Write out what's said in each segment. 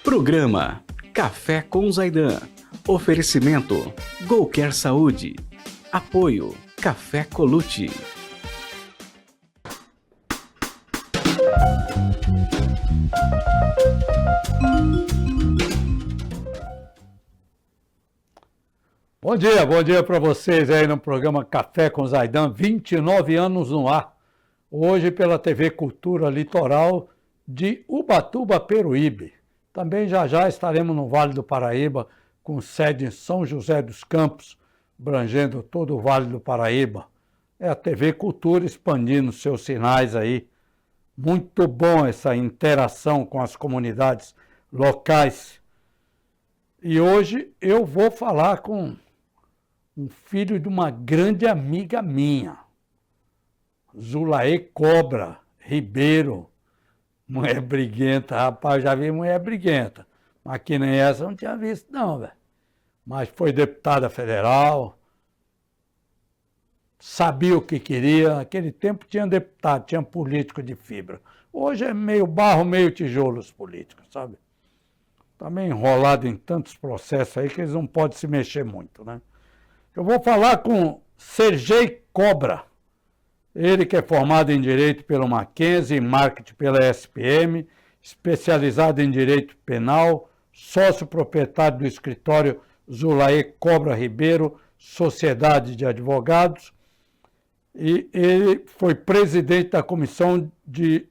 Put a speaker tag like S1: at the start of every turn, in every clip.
S1: Programa Café com Zaidan. Oferecimento GoCare Saúde. Apoio Café Colucci.
S2: Bom dia para vocês aí no programa Café com Zaidan, 29 anos no ar. Hoje pela TV Cultura Litoral de Ubatuba, Peruíbe. Também já estaremos no Vale do Paraíba, com sede em São José dos Campos, abrangendo todo o Vale do Paraíba. É a TV Cultura expandindo seus sinais aí. Muito bom essa interação com as comunidades locais. E hoje eu vou falar com um filho de uma grande amiga minha, Zulaê Cobra Ribeiro. Mulher briguenta, rapaz, já vi mulher briguenta. Mas que nem essa eu não tinha visto não, velho. Mas foi deputada federal, sabia o que queria. Naquele tempo tinha deputado, tinha político de fibra. Hoje é meio barro, meio tijolo os políticos, sabe? Também enrolado em tantos processos aí que eles não podem se mexer muito, né? Eu vou falar com Sergei Cobra. Ele que é formado em Direito pelo Mackenzie, em Marketing pela SPM, especializado em Direito Penal, sócio proprietário do escritório Zulaê Cobra Ribeiro, Sociedade de Advogados, e ele foi presidente da Comissão de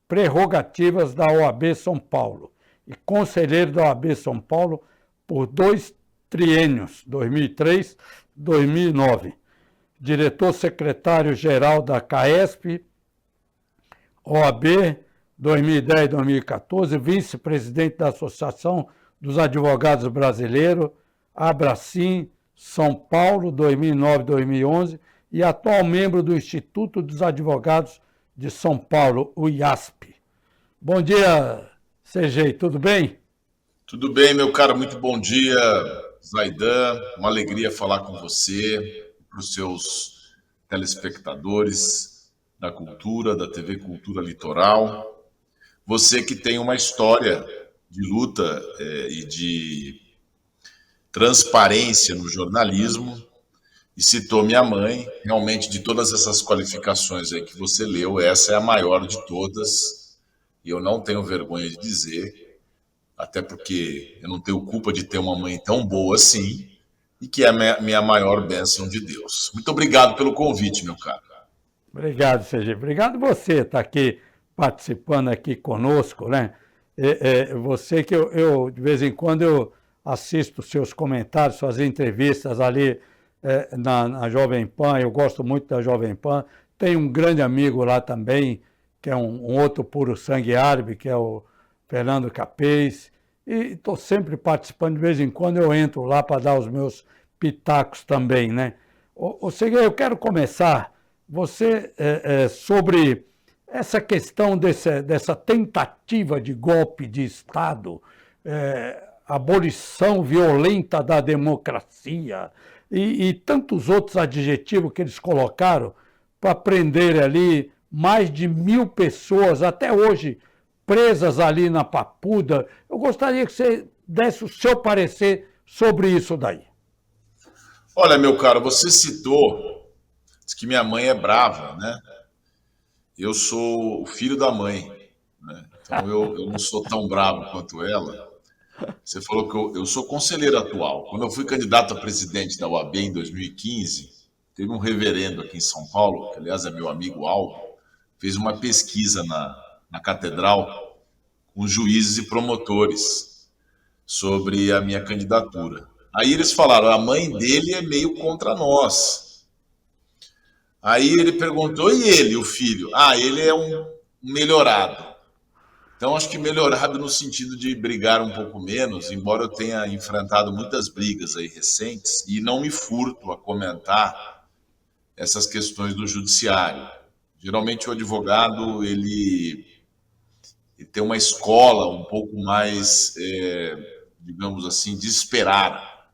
S2: Prerrogativas da OAB São Paulo e conselheiro da OAB São Paulo por 2 triênios, 2003 e 2009. Diretor secretário-geral da CAESP, OAB, 2010-2014, vice-presidente da Associação dos Advogados Brasileiros, Abracim, São Paulo, 2009-2011, e atual membro do Instituto dos Advogados de São Paulo, o IASP. Bom dia, Sergei, tudo bem?
S3: Tudo bem, meu caro, muito bom dia, Zaidan. Uma alegria falar com você, para os seus telespectadores da cultura, da TV Cultura Litoral. Você que tem uma história de luta e de transparência no jornalismo, e citou minha mãe. Realmente, de todas essas qualificações aí que você leu, essa é a maior de todas, e eu não tenho vergonha de dizer, até porque eu não tenho culpa de ter uma mãe tão boa assim, e que é a minha maior bênção de Deus. Muito obrigado pelo convite, meu caro.
S2: Obrigado, Sergei. Obrigado você estar aqui participando aqui conosco, né? Você que eu, de vez em quando, eu assisto seus comentários, suas entrevistas ali na Jovem Pan. Eu gosto muito da Jovem Pan. Tem um grande amigo lá também, que é um outro puro sangue árabe, que é o Fernando Capês. E estou sempre participando, de vez em quando eu entro lá para dar os meus pitacos também, né? Sergei, eu quero começar você sobre essa questão dessa tentativa de golpe de Estado, abolição violenta da democracia e tantos outros adjetivos que eles colocaram para prender ali mais de 1.000 pessoas até hoje presas ali na Papuda. Eu gostaria que você desse o seu parecer sobre isso daí.
S3: Olha, meu caro, você citou, diz que minha mãe é brava, né? Eu sou o filho da mãe, né? Então eu não sou tão bravo quanto ela. Você falou que eu sou conselheiro atual. Quando eu fui candidato a presidente da OAB em 2015, teve um reverendo aqui em São Paulo, que aliás é meu amigo Aldo, fez uma pesquisa na catedral com juízes e promotores sobre a minha candidatura. Aí eles falaram, a mãe dele é meio contra nós. Aí ele perguntou, e ele, o filho? Ele é um melhorado. Então acho que melhorado no sentido de brigar um pouco menos, embora eu tenha enfrentado muitas brigas aí recentes, e não me furto a comentar essas questões do judiciário. Geralmente o advogado, ele tem uma escola um pouco mais, digamos assim, de esperar.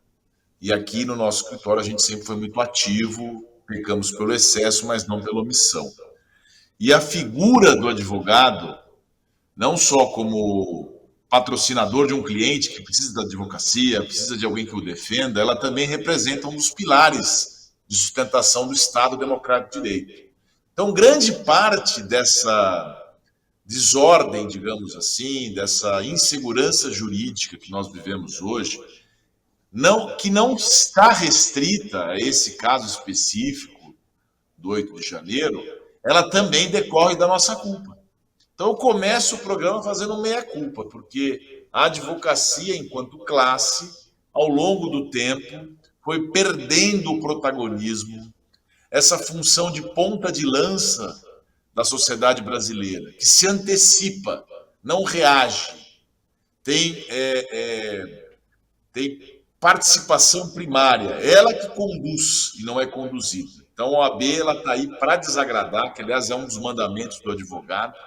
S3: E aqui no nosso escritório a gente sempre foi muito ativo, pecamos pelo excesso, mas não pela omissão. E a figura do advogado, não só como patrocinador de um cliente que precisa da advocacia, precisa de alguém que o defenda, ela também representa um dos pilares de sustentação do Estado Democrático de Direito. Então, grande parte dessa desordem, digamos assim, dessa insegurança jurídica que nós vivemos hoje, que não está restrita a esse caso específico do 8 de janeiro, ela também decorre da nossa culpa. Então, eu começo o programa fazendo meia-culpa, porque a advocacia, enquanto classe, ao longo do tempo, foi perdendo o protagonismo, essa função de ponta de lança da sociedade brasileira, que se antecipa, não reage, tem participação primária, ela que conduz e não é conduzida. Então, a OAB está aí para desagradar, que, aliás, é um dos mandamentos do advogado,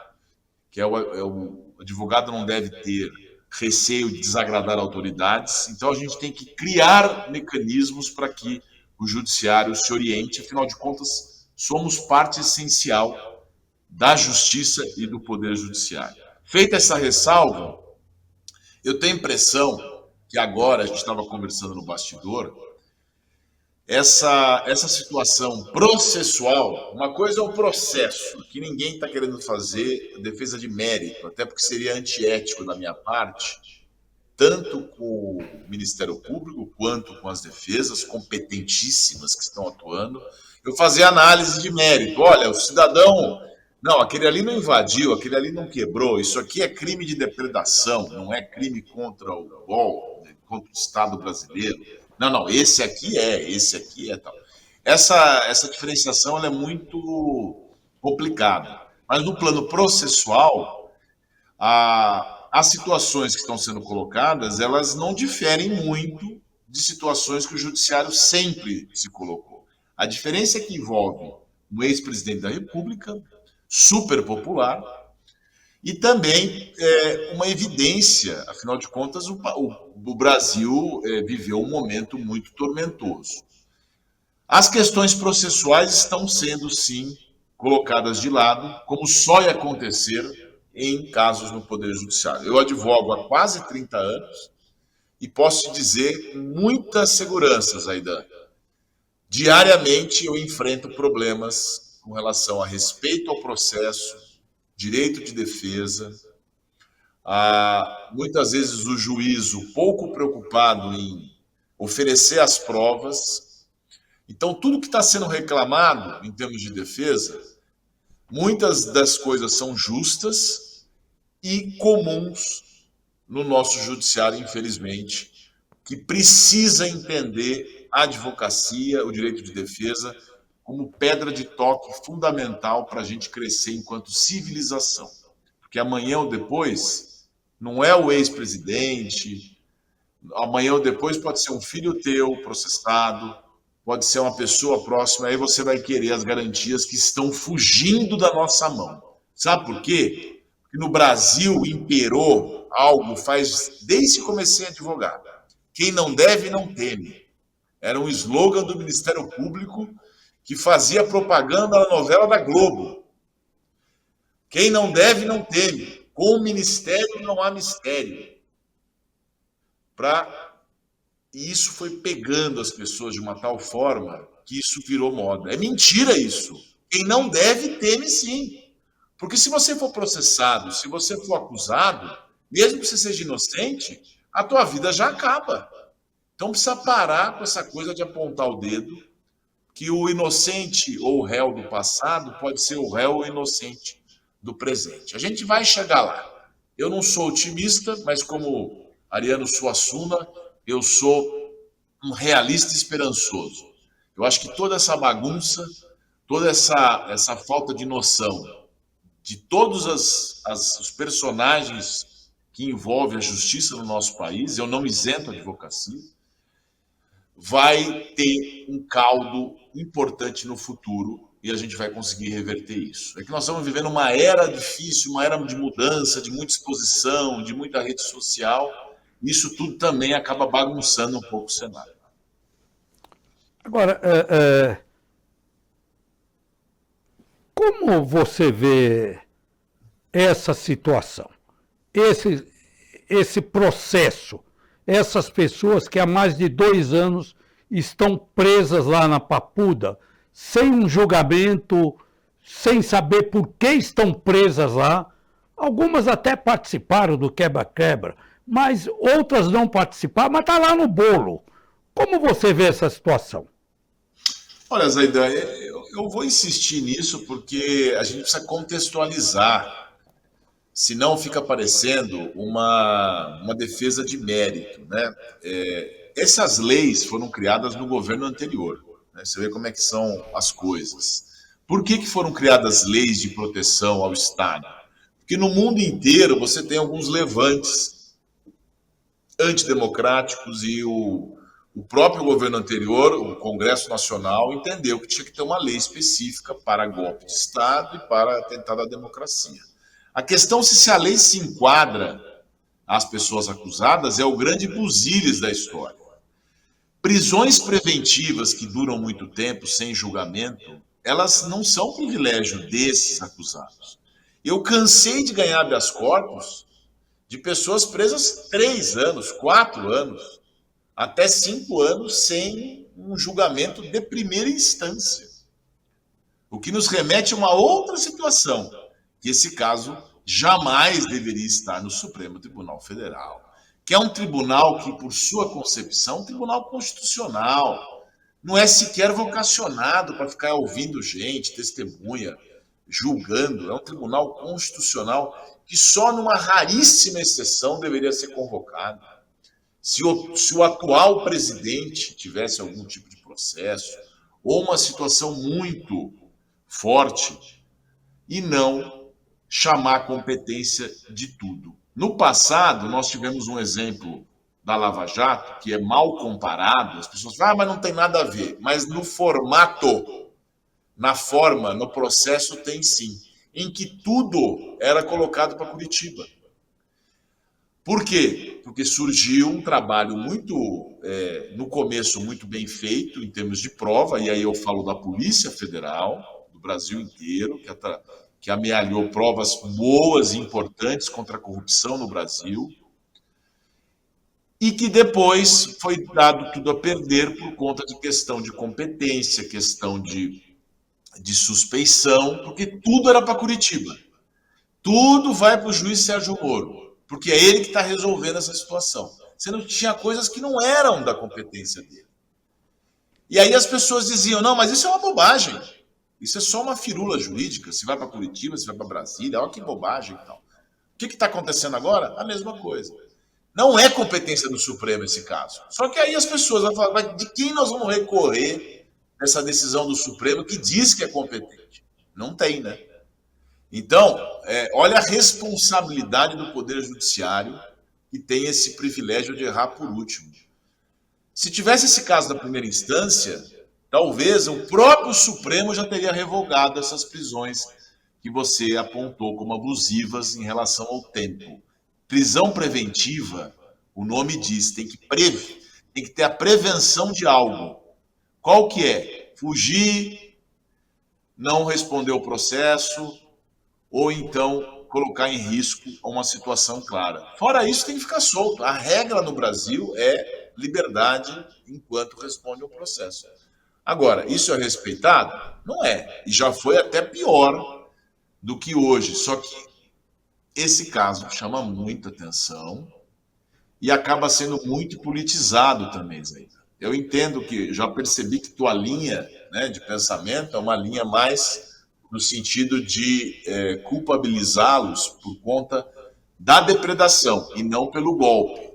S3: que o advogado não deve ter receio de desagradar autoridades. Então, a gente tem que criar mecanismos para que o judiciário se oriente. Afinal de contas, somos parte essencial da justiça e do poder judiciário. Feita essa ressalva, eu tenho a impressão que agora, a gente estava conversando no bastidor, essa situação processual, uma coisa é o processo, que ninguém está querendo fazer defesa de mérito, até porque seria antiético da minha parte, tanto com o Ministério Público quanto com as defesas competentíssimas que estão atuando, eu fazer análise de mérito. Olha, o cidadão, não, aquele ali não invadiu, aquele ali não quebrou, isso aqui é crime de depredação, não é crime contra o GOL, contra o Estado brasileiro. Não, esse aqui é tal. Essa diferenciação ela é muito complicada. Mas no plano processual, as situações que estão sendo colocadas, elas não diferem muito de situações que o judiciário sempre se colocou. A diferença é que envolve um ex-presidente da República, super popular, e também uma evidência, afinal de contas, o Brasil viveu um momento muito tormentoso. As questões processuais estão sendo, sim, colocadas de lado, como só ia acontecer em casos no Poder Judiciário. Eu advogo há quase 30 anos e posso te dizer com muita segurança, Zaidan. Diariamente eu enfrento problemas com relação a respeito ao processo, direito de defesa, muitas vezes o juízo pouco preocupado em oferecer as provas. Então, tudo que está sendo reclamado em termos de defesa, muitas das coisas são justas e comuns no nosso judiciário, infelizmente, que precisa entender a advocacia, o direito de defesa, como pedra de toque fundamental para a gente crescer enquanto civilização. Porque amanhã ou depois, não é o ex-presidente, amanhã ou depois pode ser um filho teu processado, pode ser uma pessoa próxima, aí você vai querer as garantias que estão fugindo da nossa mão. Sabe por quê? Porque no Brasil imperou algo desde que comecei a advogar. Quem não deve, não teme. Era um slogan do Ministério Público que fazia propaganda na novela da Globo. Quem não deve, não teme. Com o Ministério não há mistério. E isso foi pegando as pessoas de uma tal forma que isso virou moda. É mentira isso. Quem não deve, teme sim. Porque se você for processado, se você for acusado, mesmo que você seja inocente, a tua vida já acaba. Então precisa parar com essa coisa de apontar o dedo, que o inocente ou o réu do passado pode ser o réu ou inocente do presente. A gente vai chegar lá. Eu não sou otimista, mas como Ariano Suassuna, eu sou um realista esperançoso. Eu acho que toda essa bagunça, toda essa falta de noção de todos os personagens que envolvem a justiça no nosso país, eu não isento a advocacia, vai ter um caldo importante no futuro e a gente vai conseguir reverter isso. É que nós estamos vivendo uma era difícil, uma era de mudança, de muita exposição, de muita rede social. Isso tudo também acaba bagunçando um pouco o cenário.
S2: Agora, como você vê essa situação? esse processo, essas pessoas que há mais de 2 anos estão presas lá na Papuda, sem um julgamento, sem saber por que estão presas lá. Algumas até participaram do quebra-quebra, mas outras não participaram, mas está lá no bolo. Como você vê essa situação?
S3: Olha, Zaidan, eu vou insistir nisso porque a gente precisa contextualizar, senão fica parecendo uma defesa de mérito, né? Essas leis foram criadas no governo anterior, né? Você vê como é que são as coisas. Por que foram criadas leis de proteção ao Estado? Porque no mundo inteiro você tem alguns levantes antidemocráticos e o próprio governo anterior, o Congresso Nacional, entendeu que tinha que ter uma lei específica para golpe de Estado e para atentado à democracia. A questão se a lei se enquadra às pessoas acusadas é o grande busilis da história. Prisões preventivas que duram muito tempo sem julgamento, elas não são privilégio desses acusados. Eu cansei de ganhar habeas corpus de pessoas presas 3 anos, 4 anos, até 5 anos sem um julgamento de primeira instância. O que nos remete a uma outra situação, que esse caso jamais deveria estar no Supremo Tribunal Federal, que é um tribunal que, por sua concepção, é um tribunal constitucional, não é sequer vocacionado para ficar ouvindo gente, testemunha, julgando. É um tribunal constitucional que só numa raríssima exceção deveria ser convocado. Se o atual presidente tivesse algum tipo de processo ou uma situação muito forte e não chamar a competência de tudo. No passado, nós tivemos um exemplo da Lava Jato, que é mal comparado. As pessoas falam, mas não tem nada a ver. Mas no formato, na forma, no processo tem sim. Em que tudo era colocado para Curitiba. Por quê? Porque surgiu um trabalho muito, no começo, muito bem feito em termos de prova, e aí eu falo da Polícia Federal, do Brasil inteiro, que amealhou provas boas e importantes contra a corrupção no Brasil, e que depois foi dado tudo a perder por conta de questão de competência, questão de suspeição, porque tudo era para Curitiba. Tudo vai para o juiz Sérgio Moro, porque é ele que está resolvendo essa situação. Sendo que tinha coisas que não eram da competência dele. E aí as pessoas diziam, não, mas isso é uma bobagem. Isso é só uma firula jurídica. Se vai para Curitiba, se vai para Brasília, olha que bobagem e tal. O que está acontecendo agora? A mesma coisa. Não é competência do Supremo esse caso. Só que aí as pessoas vão falar, mas de quem nós vamos recorrer nessa decisão do Supremo que diz que é competente? Não tem, né? Então, olha a responsabilidade do Poder Judiciário que tem esse privilégio de errar por último. Se tivesse esse caso da primeira instância, talvez o próprio Supremo já teria revogado essas prisões que você apontou como abusivas em relação ao tempo. Prisão preventiva, o nome diz, tem que ter a prevenção de algo. Qual que é? Fugir, não responder o processo, ou então colocar em risco uma situação clara. Fora isso, tem que ficar solto. A regra no Brasil é liberdade enquanto responde ao processo. Agora, isso é respeitado? Não é. E já foi até pior do que hoje. Só que esse caso chama muita atenção e acaba sendo muito politizado também, Zé. Eu entendo que, já percebi que tua linha, né, de pensamento é uma linha mais no sentido de culpabilizá-los por conta da depredação e não pelo golpe.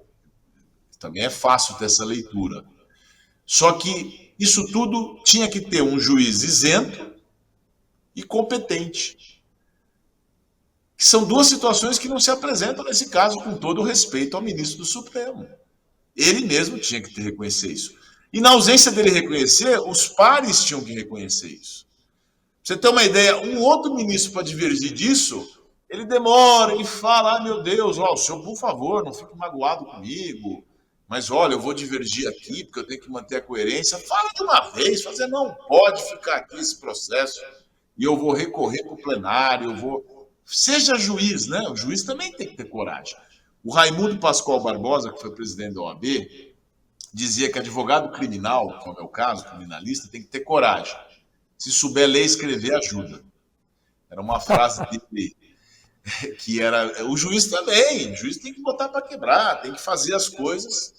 S3: Também é fácil ter essa leitura. Só que isso tudo tinha que ter um juiz isento e competente. Que são duas situações que não se apresentam nesse caso, com todo o respeito ao ministro do Supremo. Ele mesmo tinha que reconhecer isso. E na ausência dele reconhecer, os pares tinham que reconhecer isso. Pra você ter uma ideia, um outro ministro para divergir disso, ele demora, ele fala, meu Deus, o senhor, por favor, não fique magoado comigo, mas olha, eu vou divergir aqui, porque eu tenho que manter a coerência. Fala de uma vez, fazer, não pode ficar aqui esse processo, e eu vou recorrer para o plenário, Seja juiz, né? O juiz também tem que ter coragem. O Raimundo Pascoal Barbosa, que foi presidente da OAB, dizia que advogado criminal, como é o caso, criminalista, tem que ter coragem. Se souber ler e escrever, ajuda. Era uma frase dele, que era... O juiz também, o juiz tem que botar para quebrar, tem que fazer as coisas.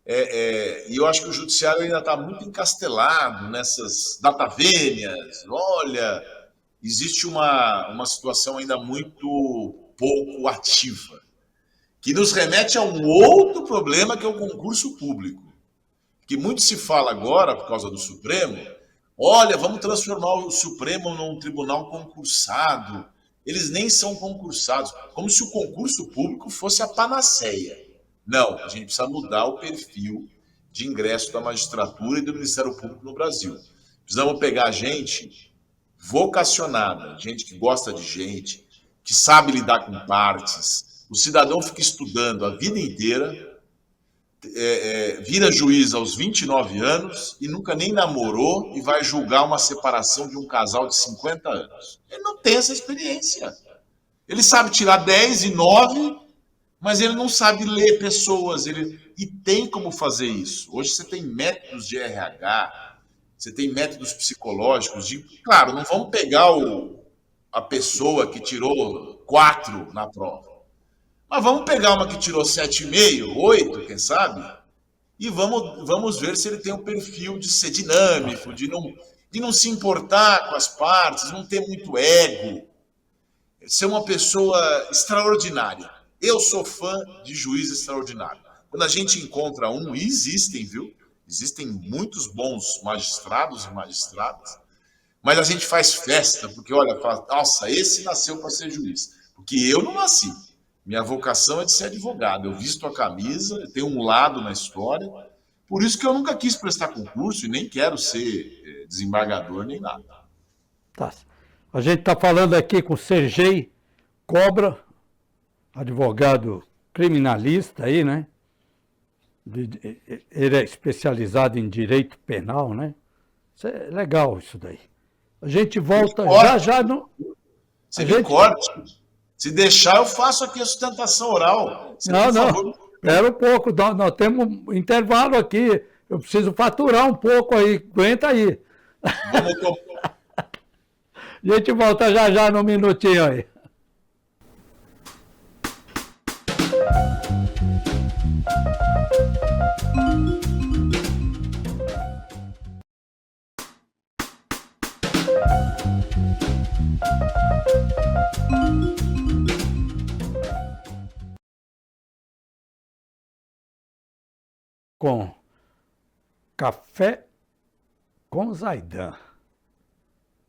S3: E eu acho que o judiciário ainda está muito encastelado nessas datavênias. Olha, existe uma situação ainda muito pouco ativa, que nos remete a um outro problema, que é o concurso público. Que muito se fala agora, por causa do Supremo, olha, vamos transformar o Supremo num tribunal concursado. Eles nem são concursados, como se o concurso público fosse a panaceia. Não, a gente precisa mudar o perfil de ingresso da magistratura e do Ministério Público no Brasil. Precisamos pegar gente vocacionada, gente que gosta de gente, que sabe lidar com partes. O cidadão fica estudando a vida inteira, vira juiz aos 29 anos e nunca nem namorou e vai julgar uma separação de um casal de 50 anos. Ele não tem essa experiência. Ele sabe tirar 10 e 9, mas ele não sabe ler pessoas. E tem como fazer isso. Hoje você tem métodos de RH, você tem métodos psicológicos. Claro, não vamos pegar a pessoa que tirou 4 na prova. Mas vamos pegar uma que tirou 7,5, 8, quem sabe? E vamos ver se ele tem um perfil de ser dinâmico, de não se importar com as partes, não ter muito ego. Ser uma pessoa extraordinária. Eu sou fã de juiz extraordinário. Quando a gente encontra um, e existem, viu? Existem muitos bons magistrados e magistradas, mas a gente faz festa, porque olha, fala, nossa, esse nasceu para ser juiz. Porque eu não nasci. Minha vocação é de ser advogado. Eu visto a camisa, eu tenho um lado na história. Por isso que eu nunca quis prestar concurso e nem quero ser desembargador nem nada.
S2: Tá. A gente está falando aqui com o Sergei Cobra, advogado criminalista aí, né? Ele é especializado em direito penal, né? Isso é legal, isso daí. A gente volta já no...
S3: Você me corte. Se deixar, eu faço aqui a sustentação oral.
S2: Você não. Espera um pouco, nós temos um intervalo aqui. Eu preciso faturar um pouco aí. Aguenta aí.
S3: Vamos.
S2: A gente volta já no minutinho aí. Com Café com Zaidan.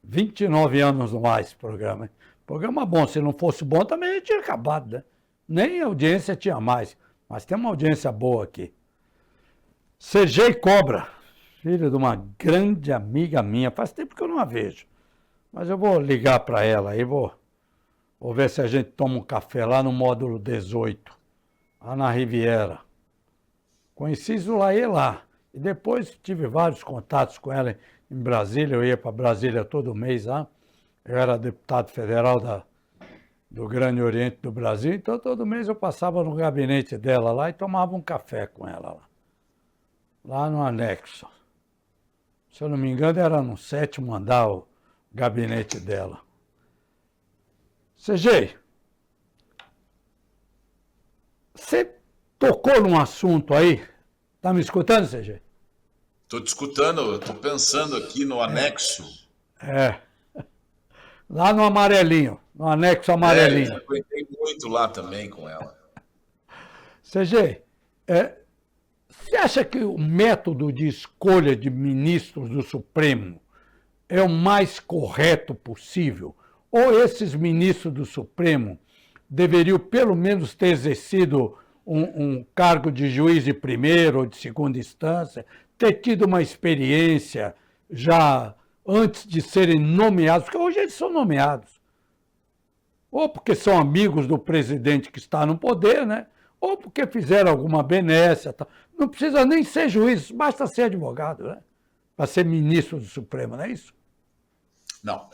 S2: 29 anos no ar esse programa. Programa bom, se não fosse bom também tinha acabado, né? Nem a audiência tinha mais, mas tem uma audiência boa aqui. Sergei Cobra, filho de uma grande amiga minha, faz tempo que eu não a vejo, mas eu vou ligar para ela aí, vou ver se a gente toma um café lá no módulo 18, lá na Riviera. Conheci Zulaê lá. E depois tive vários contatos com ela em Brasília. Eu ia para Brasília todo mês lá. Eu era deputado federal do Grande Oriente do Brasil. Então todo mês eu passava no gabinete dela lá e tomava um café com ela lá. Lá no anexo. Se eu não me engano, era no 7º andar o gabinete dela. CG, você tocou num assunto aí. Tá me escutando, CG?
S3: Estou te escutando, estou pensando aqui no anexo.
S2: Lá no amarelinho, no anexo amarelinho.
S3: Eu frequentei muito lá também com ela.
S2: CG, você acha que o método de escolha de ministros do Supremo é o mais correto possível? Ou esses ministros do Supremo deveriam pelo menos ter exercido um cargo de juiz de primeira ou de segunda instância, ter tido uma experiência já antes de serem nomeados, porque hoje eles são nomeados, ou porque são amigos do presidente que está no poder, né? Ou porque fizeram alguma benécia. Tal. Não precisa nem ser juiz, basta ser advogado, né? Para ser ministro do Supremo, não é isso?
S3: Não,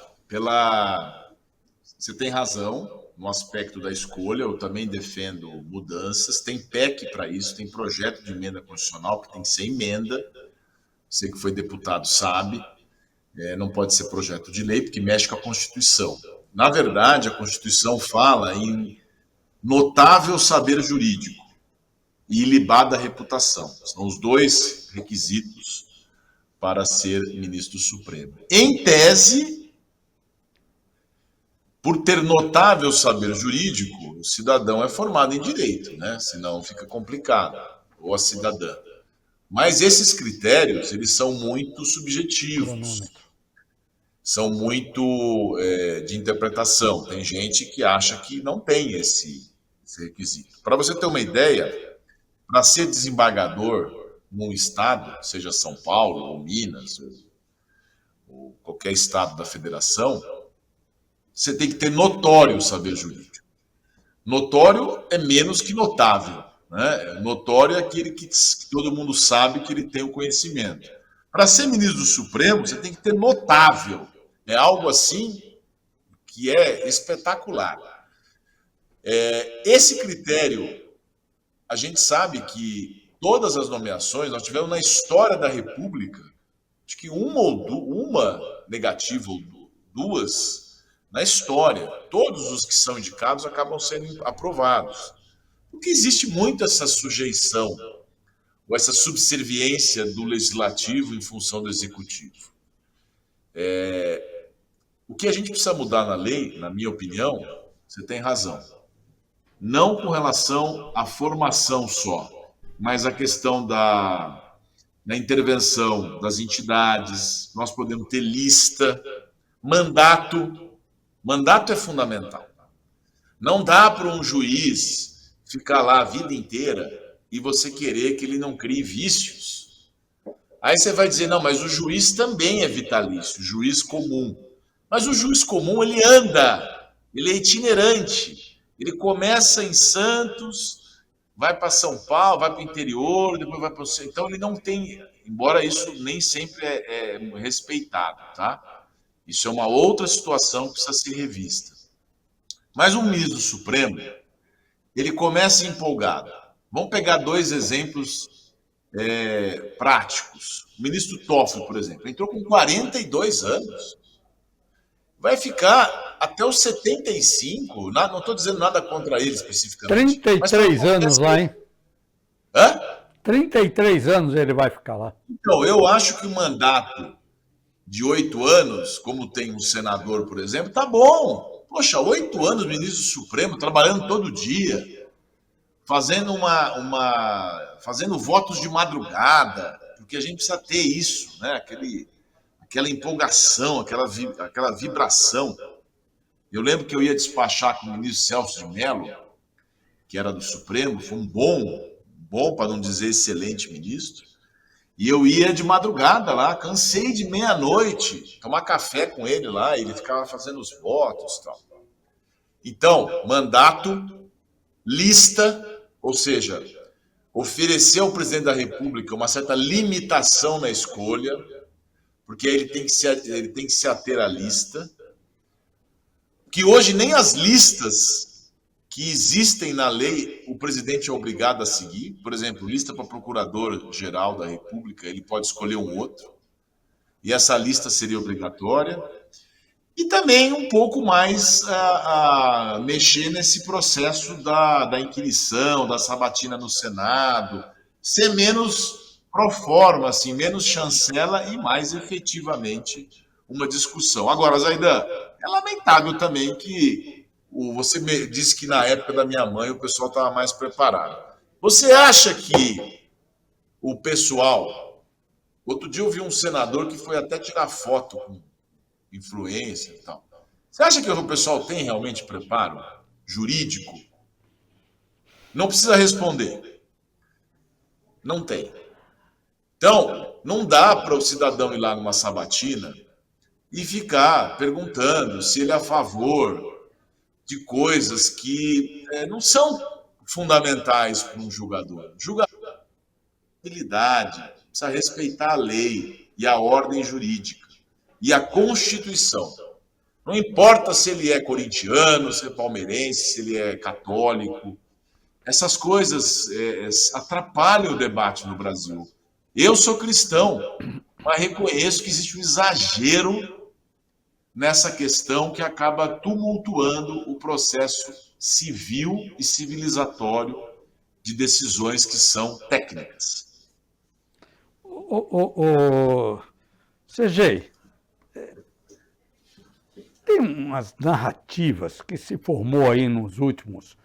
S3: você tem razão, no aspecto da escolha, eu também defendo mudanças. Tem PEC para isso, tem projeto de emenda constitucional que tem que ser emenda. Você que foi deputado sabe, não pode ser projeto de lei, porque mexe com a Constituição. Na verdade, a Constituição fala em notável saber jurídico e ilibada reputação. São os dois requisitos para ser ministro do Supremo. Em tese, por ter notável saber jurídico, o cidadão é formado em direito, né? Senão fica complicado, ou a cidadã. Mas esses critérios, eles são muito subjetivos, são muito de interpretação. Tem gente que acha que não tem esse requisito. Para você ter uma ideia, para ser desembargador num estado, seja São Paulo, ou Minas, ou qualquer estado da federação, você tem que ter notório saber jurídico. Notório é menos que notável, né? Notório é aquele que todo mundo sabe que ele tem o conhecimento. Para ser ministro do Supremo, você tem que ter notável. É algo assim que é espetacular. Esse critério, a gente sabe que todas as nomeações, nós tivemos na história da República, acho que uma negativa ou duas na história. Todos os que são indicados acabam sendo aprovados. Porque existe muito essa sujeição, ou essa subserviência do legislativo em função do executivo. O que a gente precisa mudar na lei, na minha opinião, você tem razão. Não com relação à formação só, mas a questão da intervenção das entidades. Nós podemos ter lista, mandato. Mandato é fundamental. Não dá para um juiz ficar lá a vida inteira e você querer que ele não crie vícios. Aí você vai dizer, não, mas o juiz também é vitalício, juiz comum. Mas o juiz comum, ele anda, ele é itinerante. Ele começa em Santos, vai para São Paulo, vai para o interior, depois vai para o... Então ele não tem, embora isso nem sempre é respeitado, tá? Isso é uma outra situação que precisa ser revista. Mas o ministro do Supremo, ele começa empolgado. Vamos pegar dois exemplos práticos. O ministro Toffoli, por exemplo, entrou com 42 anos. Vai ficar até os 75, não estou dizendo nada contra ele especificamente.
S2: 33 anos lá, hein?
S3: Hã?
S2: 33 anos ele vai ficar lá.
S3: Então, eu acho que o mandato de 8 anos, como tem um senador, por exemplo, tá bom. Poxa, 8 anos, ministro do Supremo, trabalhando todo dia, fazendo fazendo votos de madrugada, porque a gente precisa ter isso, né? Aquela empolgação, aquela vibração. Eu lembro que eu ia despachar com o ministro Celso de Mello, que era do Supremo, foi um bom, para não dizer excelente ministro, e eu ia de madrugada lá, cansei de meia-noite, tomar café com ele lá, ele ficava fazendo os votos e tal. Então, mandato, lista, ou seja, oferecer ao presidente da República uma certa limitação na escolha, porque ele tem que se ater à lista, que hoje nem as listas que existem na lei o presidente é obrigado a seguir. Por exemplo, lista para procurador-geral da República, ele pode escolher um outro, e essa lista seria obrigatória. E também um pouco mais a mexer nesse processo da inquirição, da sabatina no Senado, ser menos pro forma, assim, menos chancela e mais efetivamente uma discussão. Agora, Zaidan, é lamentável também que você disse que na época da minha mãe o pessoal estava mais preparado. Você acha que o pessoal... Outro dia eu vi um senador que foi até tirar foto com influência e tal. Você acha que o pessoal tem realmente preparo jurídico? Não precisa responder. Não tem. Então, não dá para o cidadão ir lá numa sabatina e ficar perguntando se ele é a favor de coisas que não são fundamentais para um julgador. Julgabilidade, precisa respeitar a lei e a ordem jurídica e a Constituição. Não importa se ele é corintiano, se é palmeirense, se ele é católico. Essas coisas atrapalham o debate no Brasil. Eu sou cristão, mas reconheço que existe um exagero nessa questão que acaba tumultuando o processo civil e civilizatório de decisões que são técnicas.
S2: CG, tem umas narrativas que se formou aí nos últimos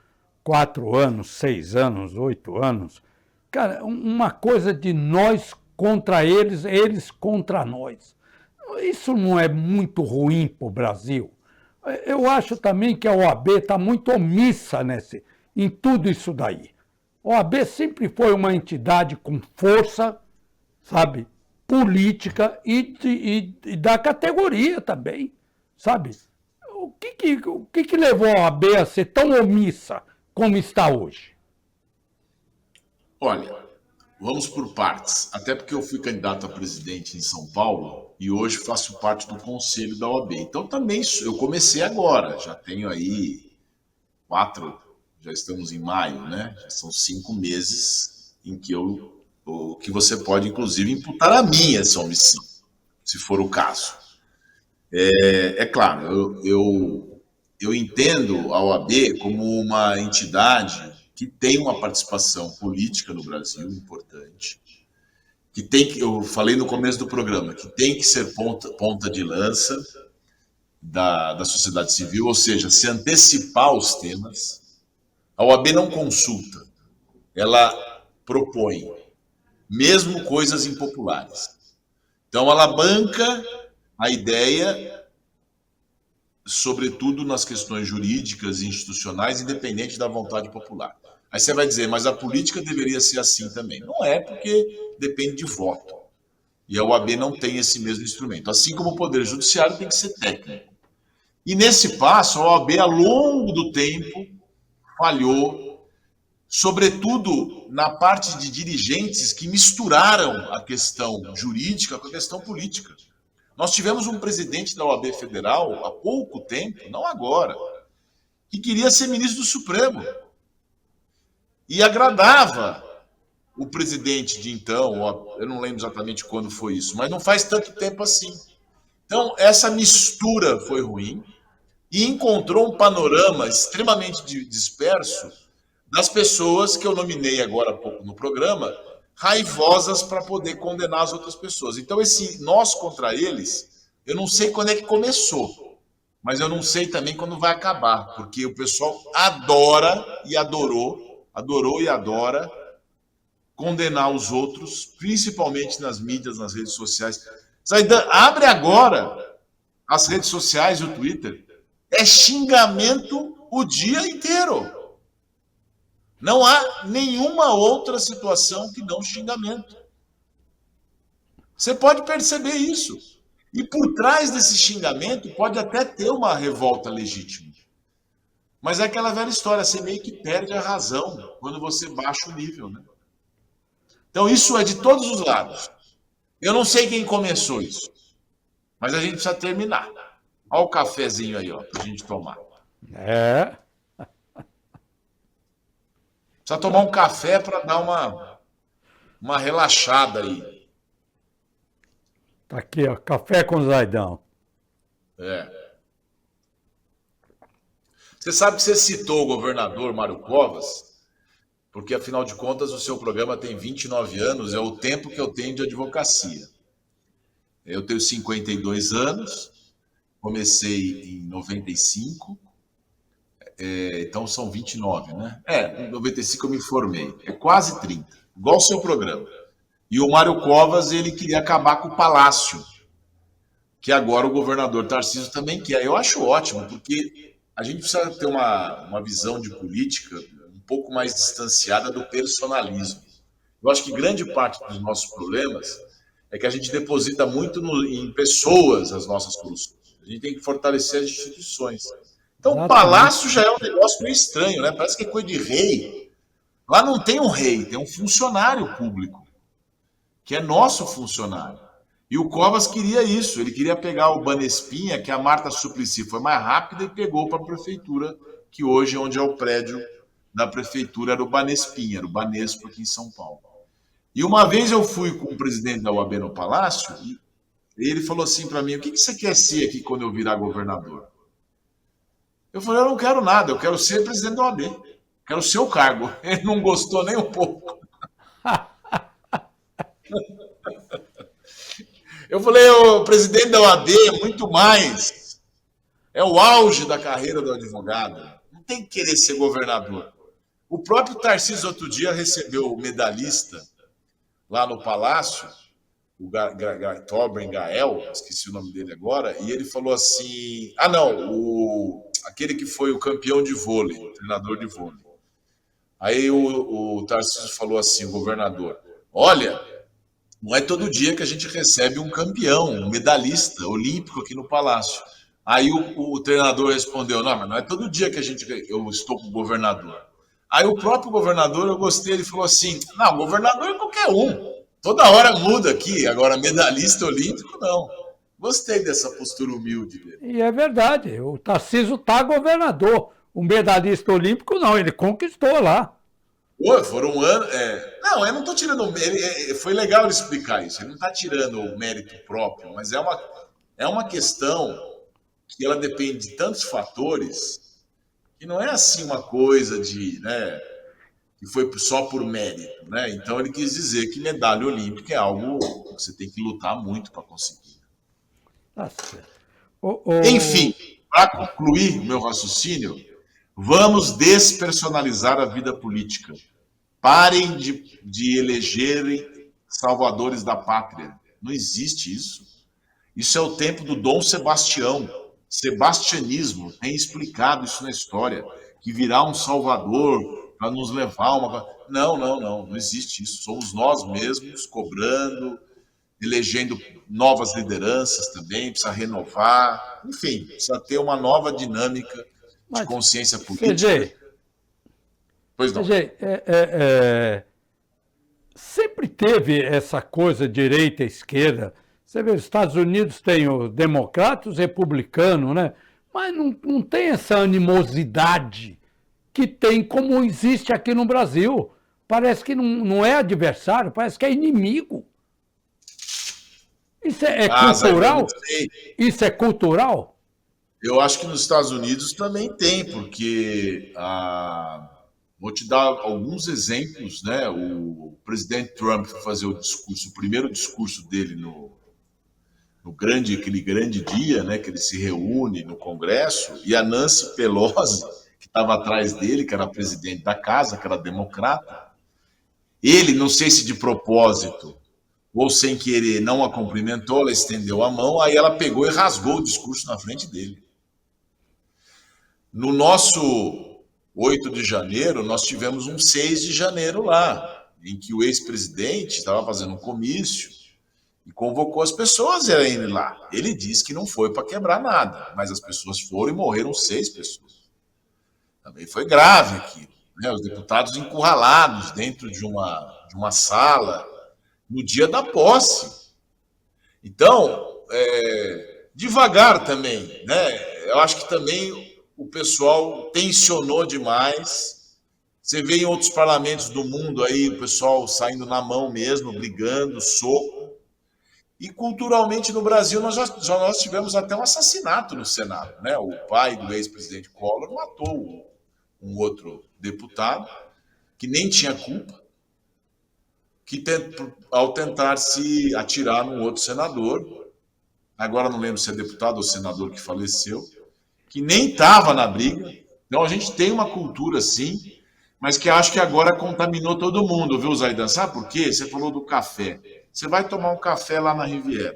S2: 4 anos, 6 anos, 8 anos. Cara, uma coisa de nós contra eles, eles contra nós. Isso não é muito ruim para o Brasil? Eu acho também que a OAB está muito omissa em tudo isso daí. A OAB sempre foi uma entidade com força, sabe, política e da categoria também, sabe? O que levou a OAB a ser tão omissa como está hoje?
S3: Olha, vamos por partes. Até porque eu fui candidato a presidente em São Paulo e hoje faço parte do conselho da OAB. Então também eu comecei agora, já tenho aí 4, já estamos em maio, né? Já são 5 meses em que você pode, inclusive, imputar a mim esse homicídio, se for o caso. É claro, eu entendo a OAB como uma entidade que tem uma participação política no Brasil importante, eu falei no começo do programa, que tem que ser ponta de lança da sociedade civil, ou seja, se antecipar aos temas. A OAB não consulta, ela propõe, mesmo coisas impopulares. Então, ela banca a ideia, sobretudo nas questões jurídicas e institucionais, independente da vontade popular. Aí você vai dizer, mas a política deveria ser assim também. Não é, porque depende de voto. E a OAB não tem esse mesmo instrumento. Assim como o Poder Judiciário tem que ser técnico. E nesse passo, a OAB, ao longo do tempo, falhou, sobretudo na parte de dirigentes que misturaram a questão jurídica com a questão política. Nós tivemos um presidente da OAB Federal, há pouco tempo, não agora, que queria ser ministro do Supremo. E agradava o presidente de então, eu não lembro exatamente quando foi isso, mas não faz tanto tempo assim. Então, essa mistura foi ruim e encontrou um panorama extremamente disperso das pessoas que eu nominei agora há pouco no programa, raivosas para poder condenar as outras pessoas. Então, esse nós contra eles, eu não sei quando é que começou, mas eu não sei também quando vai acabar, porque o pessoal adora e adorou e adora condenar os outros, principalmente nas mídias, nas redes sociais. Zaidan, abre agora as redes sociais e o Twitter. É xingamento o dia inteiro. Não há nenhuma outra situação que não xingamento. Você pode perceber isso. E por trás desse xingamento pode até ter uma revolta legítima. Mas é aquela velha história, você meio que perde a razão quando você baixa o nível, né? Então isso é de todos os lados. Eu não sei quem começou isso, mas a gente precisa terminar. Olha o cafezinho aí, ó, pra gente tomar. Precisa tomar um café para dar uma relaxada aí.
S2: Tá aqui, ó, café com Zaidão.
S3: Você sabe que você citou o governador Mário Covas, porque, afinal de contas, o seu programa tem 29 anos, é o tempo que eu tenho de advocacia. Eu tenho 52 anos, comecei em 95, então são 29, né? Em 95 eu me formei, é quase 30, igual o seu programa. E o Mário Covas, ele queria acabar com o Palácio, que agora o governador Tarcísio também quer. Eu acho ótimo, porque a gente precisa ter uma visão de política um pouco mais distanciada do personalismo. Eu acho que grande parte dos nossos problemas é que a gente deposita muito em pessoas as nossas soluções. A gente tem que fortalecer as instituições. Então, o Palácio já é um negócio meio estranho, né? Parece que é coisa de rei. Lá não tem um rei, tem um funcionário público, que é nosso funcionário. E o Covas queria isso, ele queria pegar o Banespinha, que a Marta Suplicy foi mais rápida e pegou para a prefeitura, que hoje, onde é o prédio da prefeitura, era o Banespinha, era o Banespo aqui em São Paulo. E uma vez eu fui com o presidente da UAB no Palácio e ele falou assim para mim: o que você quer ser aqui quando eu virar governador? Eu falei: eu não quero nada, eu quero ser presidente da OAB, quero ser o cargo. Ele não gostou nem um pouco. Eu falei: o presidente da OAB é muito mais, é o auge da carreira do advogado, não tem que querer ser governador. O próprio Tarcísio outro dia recebeu o medalhista lá no Palácio, o Torben Gael, esqueci o nome dele agora, e ele falou assim: ah, não, aquele que foi o campeão de vôlei, o treinador de vôlei. Aí o Tarcísio falou assim, o governador: olha, não é todo dia que a gente recebe um campeão, um medalhista olímpico aqui no Palácio. Aí o treinador respondeu: não, mas não é todo dia que eu estou com o governador. Aí o próprio governador, eu gostei, ele falou assim: não, governador é qualquer um. Toda hora muda aqui, agora medalhista olímpico, não. Gostei dessa postura humilde dele.
S2: E é verdade, o Tarcísio está governador. O medalhista olímpico não, ele conquistou lá.
S3: Pô, foram anos. Não, eu não estou tirando o mérito. Foi legal ele explicar isso. Ele não está tirando o mérito próprio, mas é uma questão que ela depende de tantos fatores que não é assim uma coisa de, né, que foi só por mérito, né? Então ele quis dizer que medalha olímpica é algo que você tem que lutar muito para conseguir.
S2: Tá certo.
S3: Enfim, para concluir o meu raciocínio, vamos despersonalizar a vida política. Parem de elegerem salvadores da pátria. Não existe isso. Isso é o tempo do Dom Sebastião. Sebastianismo tem explicado isso na história, que virá um salvador para nos levar a uma... Não existe isso. Somos nós mesmos cobrando, elegendo novas lideranças também, precisa renovar, enfim, precisa ter uma nova dinâmica de consciência política.
S2: CG,
S3: pois não.
S2: CG, sempre teve essa coisa direita e esquerda. Você vê, os Estados Unidos tem os democratas, os republicanos, né? Mas não tem essa animosidade que tem como existe aqui no Brasil. Parece que não é adversário, parece que é inimigo. Isso é cultural? Isso é cultural?
S3: Eu acho que nos Estados Unidos também tem, porque vou te dar alguns exemplos, né? O presidente Trump foi fazer o primeiro discurso dele aquele grande dia, né? Que ele se reúne no Congresso, e a Nancy Pelosi, que estava atrás dele, que era presidente da casa, que era democrata, ele, não sei se de propósito ou sem querer, não a cumprimentou, ela estendeu a mão, aí ela pegou e rasgou o discurso na frente dele. No nosso 8 de janeiro, nós tivemos um 6 de janeiro lá, em que o ex-presidente estava fazendo um comício e convocou as pessoas a irem lá. Ele disse que não foi para quebrar nada, mas as pessoas foram e morreram 6 pessoas. Também foi grave aquilo, né? Os deputados encurralados dentro de uma sala no dia da posse. Então, devagar também, né? Eu acho que também o pessoal tensionou demais. Você vê em outros parlamentos do mundo aí o pessoal saindo na mão mesmo, brigando, soco. E culturalmente no Brasil nós tivemos até um assassinato no Senado, né? O pai do ex-presidente Collor matou um outro deputado que nem tinha culpa, ao tentar se atirar num outro senador, agora não lembro se é deputado ou senador que faleceu, que nem estava na briga. Então a gente tem uma cultura assim, mas que acho que agora contaminou todo mundo, viu, Zaidan? Sabe por quê? Você falou do café. Você vai tomar um café lá na Riviera.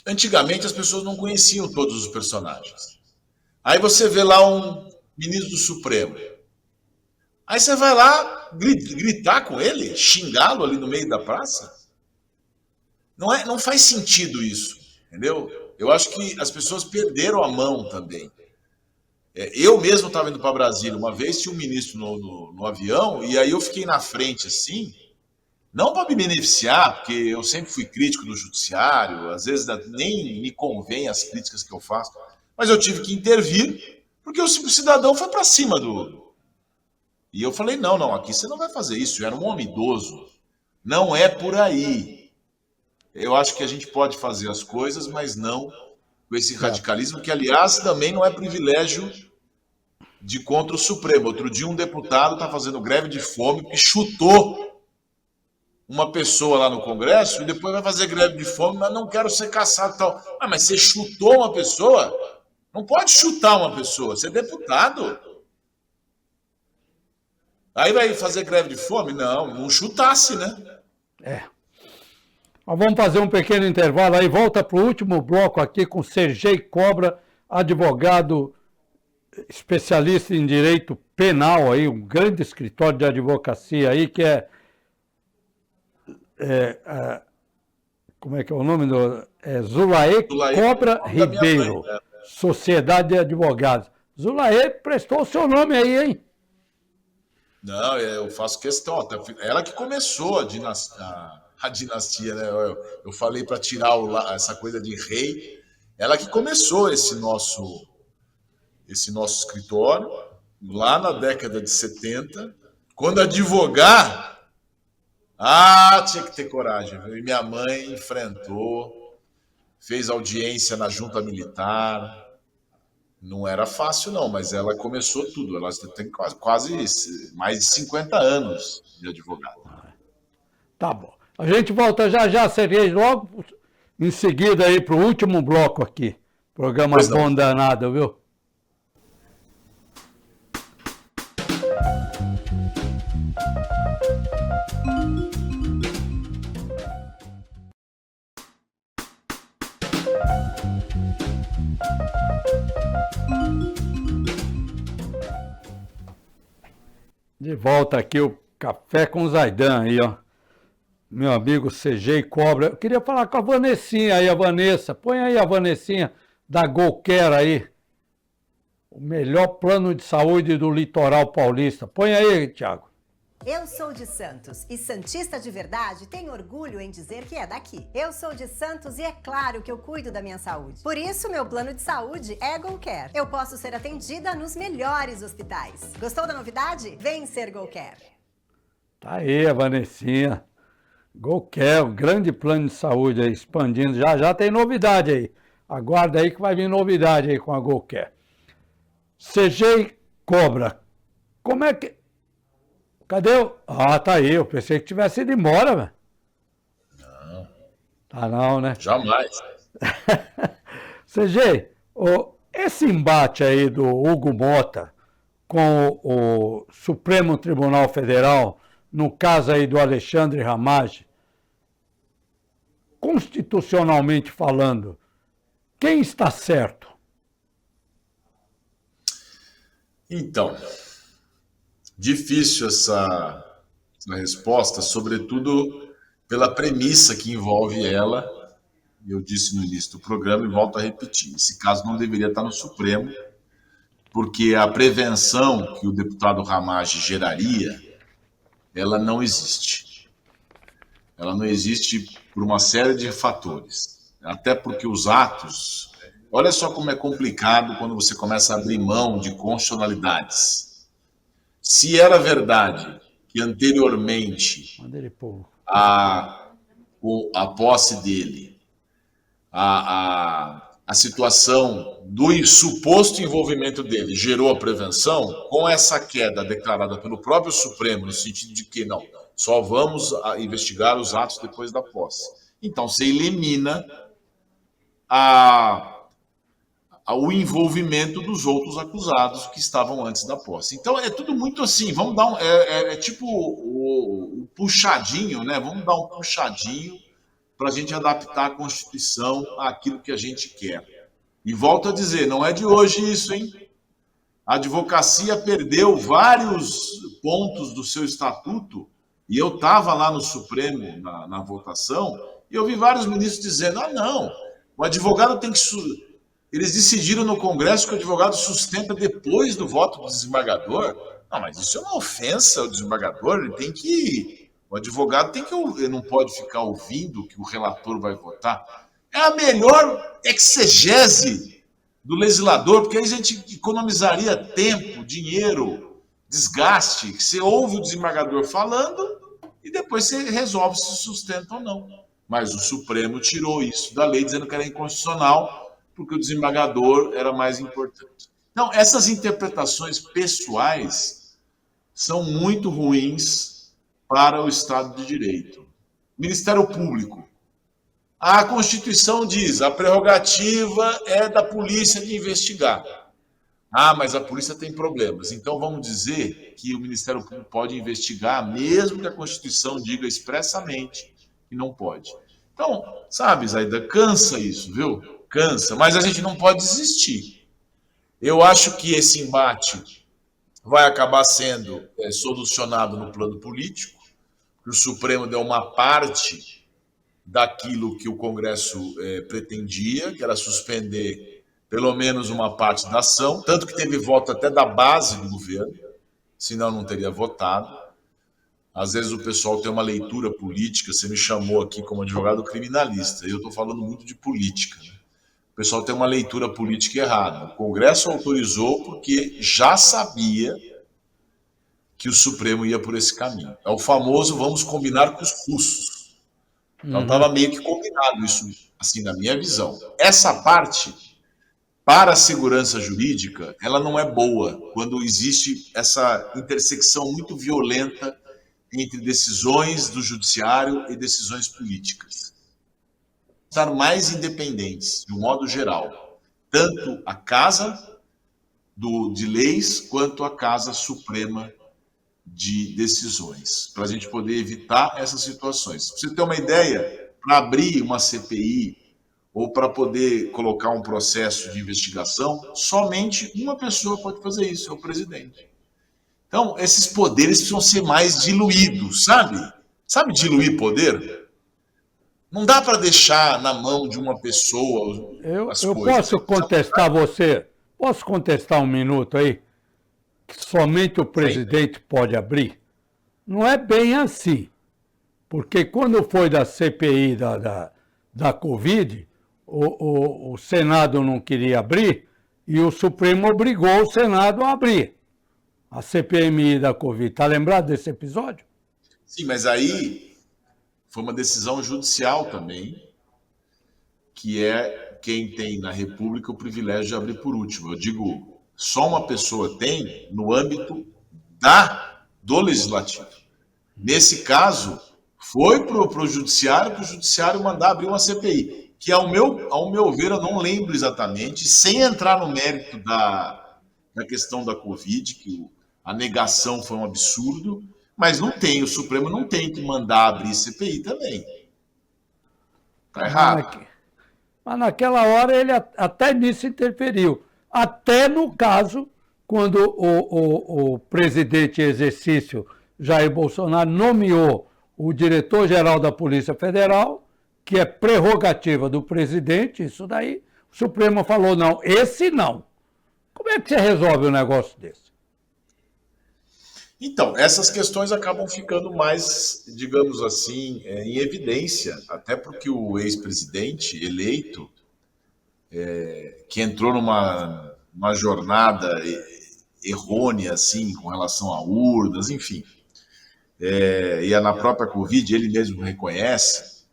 S3: Antigamente as pessoas não conheciam todos os personagens. Aí você vê lá um ministro do Supremo. Aí você vai lá gritar com ele, xingá-lo ali no meio da praça. Não faz sentido isso, entendeu? Eu acho que as pessoas perderam a mão também. Eu mesmo estava indo para Brasília uma vez, tinha um ministro no avião, e aí eu fiquei na frente assim, Não para me beneficiar, porque eu sempre fui crítico do judiciário, às vezes nem me convém as críticas que eu faço, mas eu tive que intervir, porque o cidadão foi para cima do. E eu falei: não, não, aqui você não vai fazer isso. Eu era um homem idoso. Não é por aí. Eu acho que a gente pode fazer as coisas, mas não com esse radicalismo, que, aliás, também não é privilégio de contra o Supremo. Outro dia um deputado está fazendo greve de fome porque chutou uma pessoa lá no Congresso e depois vai fazer greve de fome, mas não quero ser caçado e tal. Ah, mas você chutou uma pessoa? Não pode chutar uma pessoa, você é deputado. Aí vai fazer greve de fome? Não, não chutasse, né?
S2: Nós vamos fazer um pequeno intervalo aí, volta para o último bloco aqui com Sergei Cobra, advogado especialista em direito penal aí, um grande escritório de advocacia aí, que como é que é o nome do... Zulaê Cobra Ribeiro, Sociedade de Advogados. Zulaê prestou o seu nome aí, hein?
S3: Não, eu faço questão. Ela que começou a dinastia, né? Eu falei para tirar essa coisa de rei. Ela que começou esse nosso escritório lá na década de 70. Quando advogar, tinha que ter coragem. Viu? E minha mãe enfrentou, fez audiência na junta militar. Não era fácil, não, mas ela começou tudo. Ela tem quase mais de 50 anos de advogado.
S2: Tá bom. A gente volta já, Sergei, logo em seguida aí para o último bloco aqui. Programa bom danado, viu? De volta aqui o Café com Zaidan aí, ó. Meu amigo CG Cobra. Eu queria falar com a Vanessinha aí, a Vanessa. Põe aí a Vanessinha da GoCare aí. O melhor plano de saúde do litoral paulista. Põe aí, Thiago.
S4: Eu sou de Santos e santista de verdade tem orgulho em dizer que é daqui. Eu sou de Santos e é claro que eu cuido da minha saúde. Por isso, meu plano de saúde é GoCare. Eu posso ser atendida nos melhores hospitais. Gostou da novidade? Vem ser GoCare.
S2: Tá aí a Vanessinha. GoCare, um grande plano de saúde aí, expandindo. Já tem novidade aí. Aguarda aí que vai vir novidade aí com a GoCare. CG Cobra. Como é que... Cadê o... tá aí. Eu pensei que tivesse ido embora, velho.
S3: Não.
S2: Tá não, né?
S3: Jamais.
S2: CG, esse embate aí do Hugo Mota com o Supremo Tribunal Federal, no caso aí do Alexandre Ramage, constitucionalmente falando, quem está certo?
S3: Então, difícil essa resposta, sobretudo pela premissa que envolve ela. Eu disse no início do programa e volto a repetir. Esse caso não deveria estar no Supremo, porque a prevenção que o deputado Ramage geraria, ela não existe. Ela não existe por uma série de fatores. Até porque os atos... Olha só como é complicado quando você começa a abrir mão de constitucionalidades. Se era verdade que anteriormente a posse dele, a situação do suposto envolvimento dele gerou a prevenção, com essa queda declarada pelo próprio Supremo, no sentido de que não, só vamos investigar os atos depois da posse. Então, você elimina o envolvimento dos outros acusados que estavam antes da posse. Então, é tudo muito assim, vamos dar é tipo o puxadinho, né? Vamos dar um puxadinho para a gente adaptar a Constituição àquilo que a gente quer. E volto a dizer, não é de hoje isso, hein? A advocacia perdeu vários pontos do seu estatuto, e eu estava lá no Supremo, na votação, e eu vi vários ministros dizendo, não, o advogado tem que... Eles decidiram no Congresso que o advogado sustenta depois do voto do desembargador. Não, mas isso é uma ofensa ao desembargador, ele tem que O advogado ele não pode ficar ouvindo o que o relator vai votar. É a melhor exegese do legislador, porque aí a gente economizaria tempo, dinheiro, desgaste. Você ouve o desembargador falando e depois você resolve se sustenta ou não. Mas o Supremo tirou isso da lei, dizendo que era inconstitucional, porque o desembargador era mais importante. Então, essas interpretações pessoais são muito ruins para o Estado de Direito. Ministério Público. A Constituição diz, a prerrogativa é da polícia de investigar. Ah, mas a polícia tem problemas. Então vamos dizer que o Ministério Público pode investigar, mesmo que a Constituição diga expressamente que não pode. Então, sabe, Zaidan, cansa isso, viu? Cansa, mas a gente não pode desistir. Eu acho que esse embate vai acabar sendo solucionado no plano político, que o Supremo deu uma parte daquilo que o Congresso pretendia, que era suspender pelo menos uma parte da ação, tanto que teve voto até da base do governo, senão não teria votado. Às vezes o pessoal tem uma leitura política, você me chamou aqui como advogado criminalista, e eu estou falando muito de política, né? O pessoal tem uma leitura política errada. O Congresso autorizou porque já sabia que o Supremo ia por esse caminho. É o famoso vamos combinar com os russos. Então estava meio que combinado isso, assim, na minha visão. Essa parte, para a segurança jurídica, ela não é boa quando existe essa intersecção muito violenta entre decisões do judiciário e decisões políticas. Estar mais independentes, de um modo geral, tanto a Casa de Leis quanto a Casa Suprema de Decisões, para a gente poder evitar essas situações. Para você ter uma ideia, para abrir uma CPI ou para poder colocar um processo de investigação, somente uma pessoa pode fazer isso, é o presidente. Então, esses poderes precisam ser mais diluídos, sabe? Sabe diluir poder? Não dá para deixar na mão de uma pessoa as
S2: eu
S3: coisas.
S2: Posso contestar você? Posso contestar um minuto aí? Que somente o presidente pode abrir? Não é bem assim. Porque quando foi da CPI da Covid, o Senado não queria abrir e o Supremo obrigou o Senado a abrir a CPMI da Covid. Está lembrado desse episódio?
S3: Sim, mas aí foi uma decisão judicial também, que é quem tem na República o privilégio de abrir por último. Eu digo, só uma pessoa tem no âmbito do Legislativo. Nesse caso, foi para o Judiciário, que o Judiciário mandar abrir uma CPI, que ao meu ver, eu não lembro exatamente, sem entrar no mérito da questão da Covid, que a negação foi um absurdo, mas o Supremo não tem que mandar abrir CPI também. Está errado.
S2: Mas naquela hora ele até nisso interferiu. Até no caso, quando o presidente em exercício, Jair Bolsonaro, nomeou o diretor-geral da Polícia Federal, que é prerrogativa do presidente, isso daí, o Supremo falou, não, esse não. Como é que você resolve um negócio desse?
S3: Então, essas questões acabam ficando mais, digamos assim, em evidência, até porque o ex-presidente eleito, que entrou numa jornada errônea, assim, com relação a urnas, enfim, e na própria Covid, ele mesmo reconhece,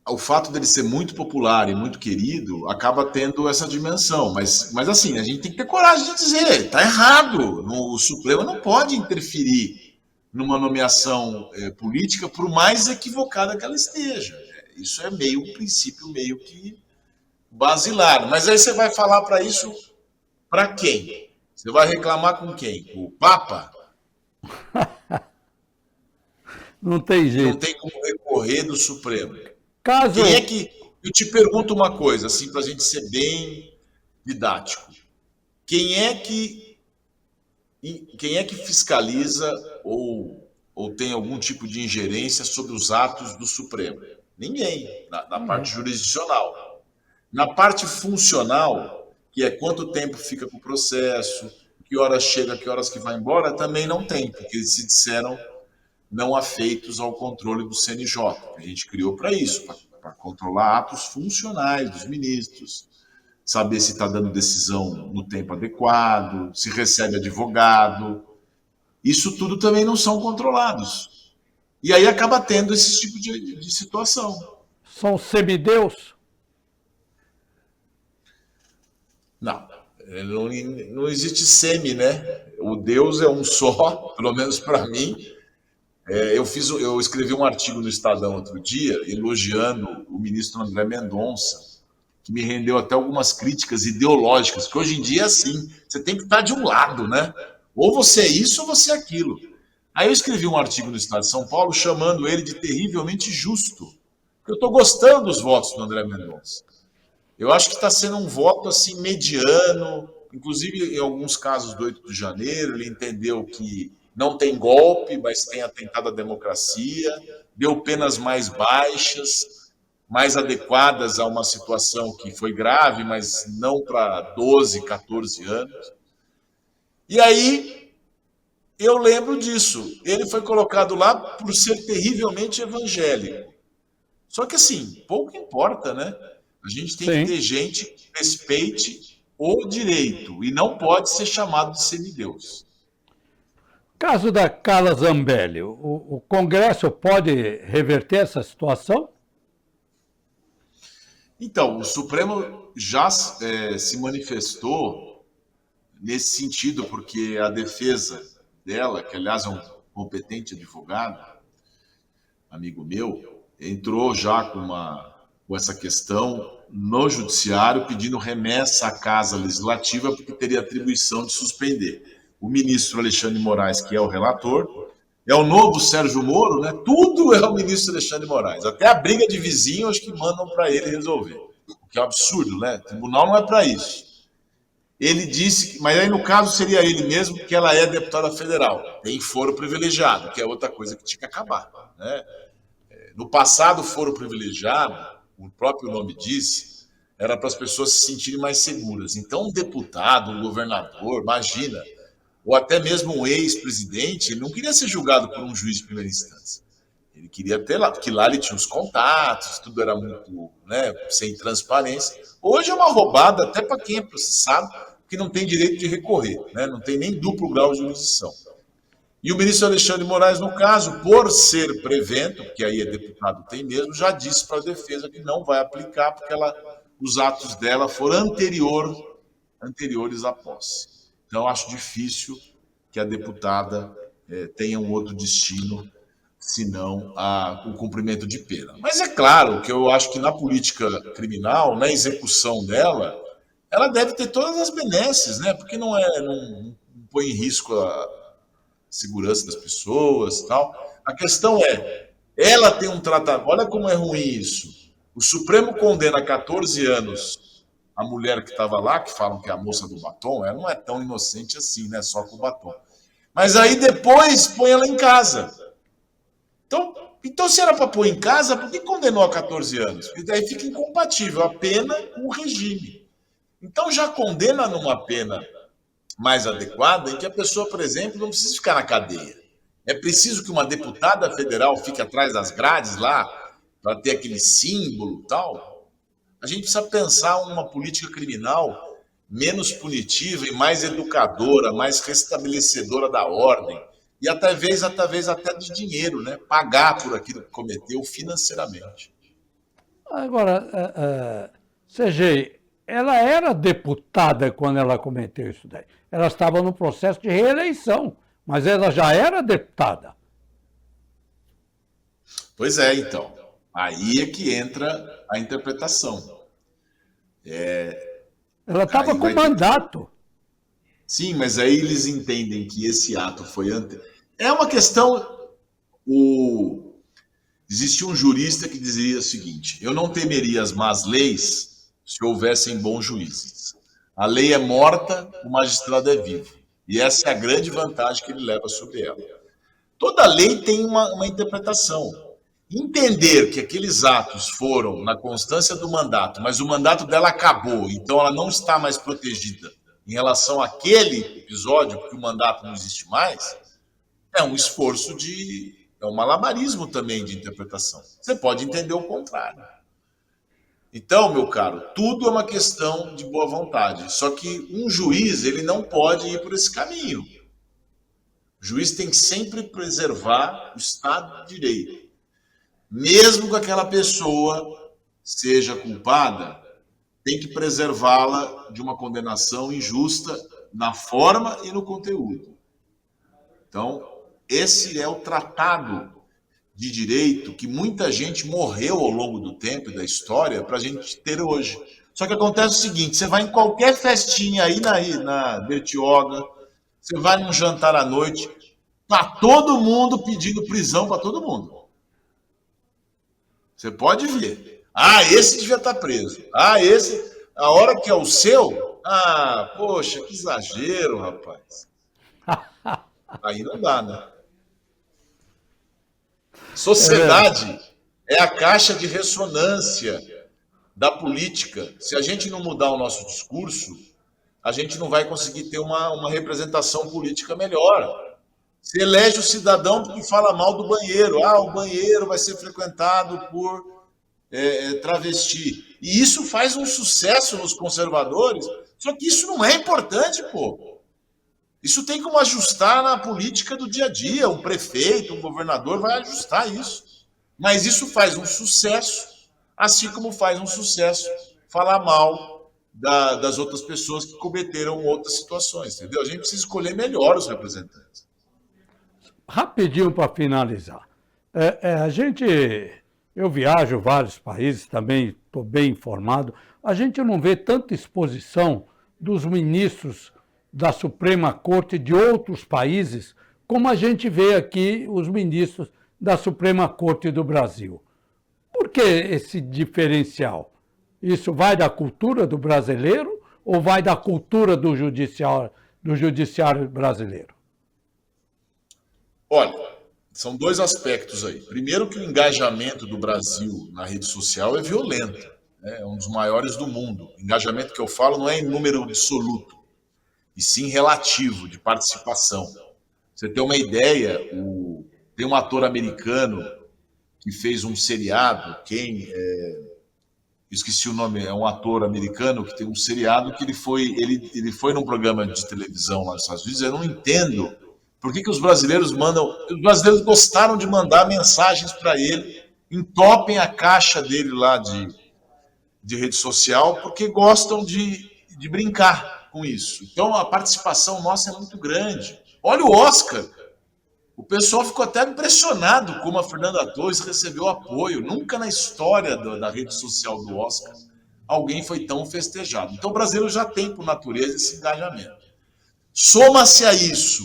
S3: o fato dele ser muito popular e muito querido acaba tendo essa dimensão. Mas assim, a gente tem que ter coragem de dizer, está errado. O Supremo não pode interferir numa nomeação política, por mais equivocada que ela esteja. Isso é um princípio meio que basilar. Mas aí você vai falar para isso para quem? Você vai reclamar com quem? O Papa?
S2: Não tem jeito.
S3: Não tem como recorrer do Supremo.
S2: Caso...
S3: Quem é que... Eu te pergunto uma coisa, assim, para a gente ser bem didático. Quem é que fiscaliza ou tem algum tipo de ingerência sobre os atos do Supremo? Ninguém, na parte jurisdicional. Na parte funcional, que é quanto tempo fica com o processo, que horas chega, que horas que vai embora, também não tem, porque eles se disseram não afeitos ao controle do CNJ. A gente criou para isso, para controlar atos funcionais dos ministros, saber se está dando decisão no tempo adequado, se recebe advogado. Isso tudo também não são controlados. E aí acaba tendo esse tipo de situação.
S2: São semideus?
S3: Não, não existe semi, né? O Deus é um só, pelo menos para mim. Eu escrevi um artigo no Estadão outro dia, elogiando o ministro André Mendonça, que me rendeu até algumas críticas ideológicas, que hoje em dia é assim, você tem que estar de um lado, né? Ou você é isso ou você é aquilo. Aí eu escrevi um artigo no Estado de São Paulo chamando ele de terrivelmente justo. Eu estou gostando dos votos do André Mendonça. Eu acho que está sendo um voto assim mediano, inclusive em alguns casos do 8 de janeiro, ele entendeu que não tem golpe, mas tem atentado à democracia, deu penas mais baixas, mais adequadas a uma situação que foi grave, mas não para 12, 14 anos. E aí, eu lembro disso. Ele foi colocado lá por ser terrivelmente evangélico. Só que assim, pouco importa, né? A gente tem que ter gente que respeite o direito e não pode ser chamado de semideus.
S2: Caso da Carla Zambelli, o Congresso pode reverter essa situação?
S3: Então, o Supremo já se manifestou nesse sentido, porque a defesa dela, que aliás é um competente advogado, amigo meu, entrou já com essa questão no judiciário, pedindo remessa à Casa Legislativa, porque teria atribuição de suspender. O ministro Alexandre de Moraes, que é o relator, é o novo Sérgio Moro, né? Tudo é o ministro Alexandre de Moraes. Até a briga de vizinho, acho que mandam para ele resolver. O que é um absurdo, né? O tribunal não é para isso. Ele disse, mas aí no caso seria ele mesmo, porque ela é deputada federal. Tem foro privilegiado, que é outra coisa que tinha que acabar, né? No passado, foro privilegiado, o próprio nome diz, era para as pessoas se sentirem mais seguras. Então, um deputado, um governador, imagina, ou até mesmo um ex-presidente, ele não queria ser julgado por um juiz de primeira instância. Ele queria ter lá, porque lá ele tinha os contatos, tudo era muito, né, sem transparência. Hoje é uma roubada até para quem é processado, que não tem direito de recorrer, né, não tem nem duplo grau de jurisdição. E o ministro Alexandre de Moraes, no caso, por ser prevento, que aí é deputado tem mesmo, já disse para a defesa que não vai aplicar, porque os atos dela foram anteriores à posse. Então, acho difícil que a deputada tenha um outro destino, senão o cumprimento de pena. Mas é claro que eu acho que na política criminal, na execução dela, ela deve ter todas as benesses, né? Porque não põe em risco a segurança das pessoas e tal. A questão ela tem um tratamento. Olha como é ruim isso. O Supremo condena 14 anos a mulher que estava lá, que falam que é a moça do batom, ela não é tão inocente assim, né? Só com o batom. Mas aí depois põe ela em casa. Então se era para pôr em casa, por que condenou a 14 anos? Porque daí fica incompatível a pena com o regime. Então já condena numa pena mais adequada, em que a pessoa, por exemplo, não precisa ficar na cadeia. É preciso que uma deputada federal fique atrás das grades lá, para ter aquele símbolo e tal. A gente precisa pensar uma política criminal menos punitiva e mais educadora, mais restabelecedora da ordem. E talvez até de dinheiro, né? Pagar por aquilo que cometeu financeiramente.
S2: Agora, CG, ela era deputada quando ela cometeu isso daí. Ela estava no processo de reeleição, mas ela já era deputada.
S3: Pois é, então. Aí é que entra a interpretação.
S2: Ela estava com mandato.
S3: Sim, mas aí eles entendem que esse ato foi É uma questão... Existia um jurista que dizia o seguinte: eu não temeria as más leis se houvessem bons juízes. A lei é morta, o magistrado é vivo. E essa é a grande vantagem que ele leva sobre ela. Toda lei tem uma interpretação. Entender que aqueles atos foram na constância do mandato, mas o mandato dela acabou, então ela não está mais protegida em relação àquele episódio, porque o mandato não existe mais, é um esforço é um malabarismo também de interpretação. Você pode entender o contrário. Então, meu caro, tudo é uma questão de boa vontade. Só que um juiz, ele não pode ir por esse caminho. O juiz tem que sempre preservar o Estado de Direito. Mesmo que aquela pessoa seja culpada, tem que preservá-la de uma condenação injusta na forma e no conteúdo. Então, esse é o tratado de direito que muita gente morreu ao longo do tempo e da história para a gente ter hoje. Só que acontece o seguinte, você vai em qualquer festinha aí na Bertioga, você vai num jantar à noite, tá todo mundo pedindo prisão para todo mundo. Você pode ver. Ah, esse devia estar preso. Ah, esse, a hora que é o seu, ah, poxa, que exagero, rapaz. Aí não dá, né? Sociedade é a caixa de ressonância da política. Se a gente não mudar o nosso discurso, a gente não vai conseguir ter uma representação política melhor. Você elege o cidadão porque fala mal do banheiro. Ah, o banheiro vai ser frequentado por travesti. E isso faz um sucesso nos conservadores, só que isso não é importante, pô. Isso tem como ajustar na política do dia a dia. Um prefeito, um governador vai ajustar isso. Mas isso faz um sucesso, assim como faz um sucesso falar mal das outras pessoas que cometeram outras situações, entendeu? A gente precisa escolher melhor os representantes.
S2: Rapidinho para finalizar. Eu viajo vários países, também estou bem informado. A gente não vê tanta exposição dos ministros da Suprema Corte de outros países, como a gente vê aqui os ministros da Suprema Corte do Brasil. Por que esse diferencial? Isso vai da cultura do brasileiro ou vai da cultura do judiciário brasileiro?
S3: Olha, são dois aspectos aí. Primeiro que o engajamento do Brasil na rede social é violento, né? É um dos maiores do mundo. O engajamento que eu falo não é em número absoluto, e sim relativo, de participação. Pra você ter uma ideia, tem um ator americano que fez um seriado, esqueci o nome, é um ator americano que tem um seriado que ele foi num programa de televisão lá nos Estados Unidos. Eu não entendo por que os brasileiros os brasileiros gostaram de mandar mensagens para ele, entopem a caixa dele lá de rede social, porque gostam de brincar com isso. Então a participação nossa é muito grande. Olha o Oscar. O pessoal ficou até impressionado como a Fernanda Torres recebeu apoio. Nunca na história da rede social do Oscar alguém foi tão festejado. Então o brasileiro já tem, por natureza, esse engajamento. Soma-se a isso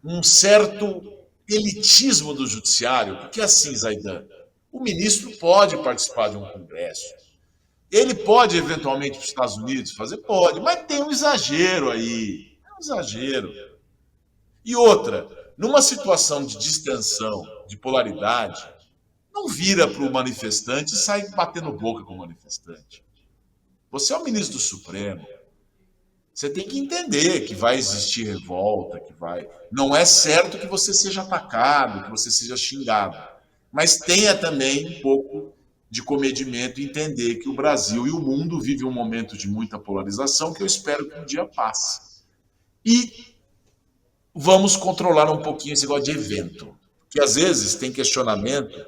S3: um certo elitismo do judiciário, porque assim, Zaidan, o ministro pode participar de um congresso, ele pode eventualmente para os Estados Unidos fazer, pode, mas tem um exagero aí, é um exagero. E outra, numa situação de distensão, de polaridade, não vira para o manifestante e sai batendo boca com o manifestante. Você é o ministro do Supremo. Você tem que entender que vai existir revolta, não é certo que você seja atacado, que você seja xingado. Mas tenha também um pouco de comedimento e entender que o Brasil e o mundo vivem um momento de muita polarização que eu espero que um dia passe. E vamos controlar um pouquinho esse negócio de evento. Porque às vezes tem questionamento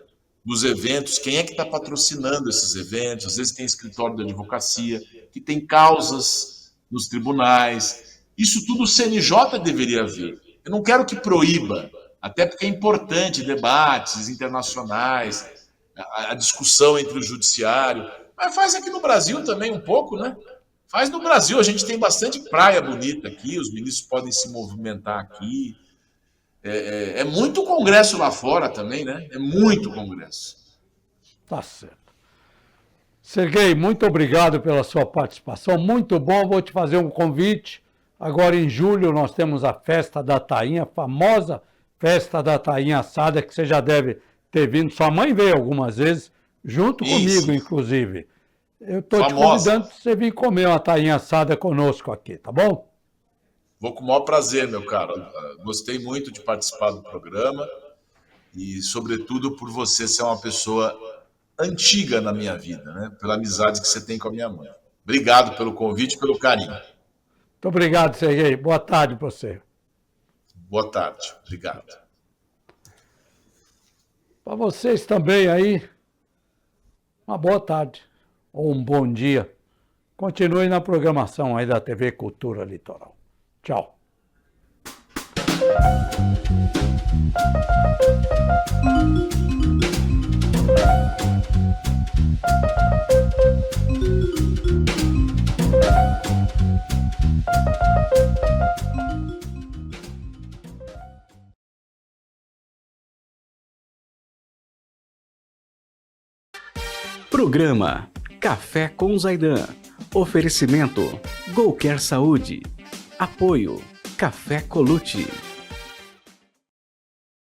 S3: dos eventos, quem é que está patrocinando esses eventos, às vezes tem escritório da advocacia, que tem causas nos tribunais. Isso tudo o CNJ deveria ver. Eu não quero que proíba, até porque é importante debates internacionais, a discussão entre o judiciário, mas faz aqui no Brasil também um pouco, né? Faz no Brasil, a gente tem bastante praia bonita aqui, os ministros podem se movimentar aqui. É muito congresso lá fora também, né? É muito congresso.
S2: Tá certo. Serguei, muito obrigado pela sua participação, muito bom. Vou te fazer um convite. Agora em julho nós temos a Festa da Tainha, a famosa Festa da Tainha assada, que você já deve ter vindo. Sua mãe veio algumas vezes, junto comigo, inclusive. Eu estou te convidando para você vir comer uma tainha assada conosco aqui, tá bom?
S3: Vou com o maior prazer, meu caro. Gostei muito de participar do programa e, sobretudo, por você ser uma pessoa antiga na minha vida, né? Pela amizade que você tem com a minha mãe. Obrigado pelo convite e pelo carinho.
S2: Muito obrigado, Serguei. Boa tarde para você.
S3: Boa tarde. Obrigado.
S2: Para vocês também aí, uma boa tarde ou um bom dia. Continue na programação aí da TV Cultura Litoral. Tchau.
S1: Programa Café com Zaidan. Oferecimento Golcare Saúde. Apoio Café Colucci.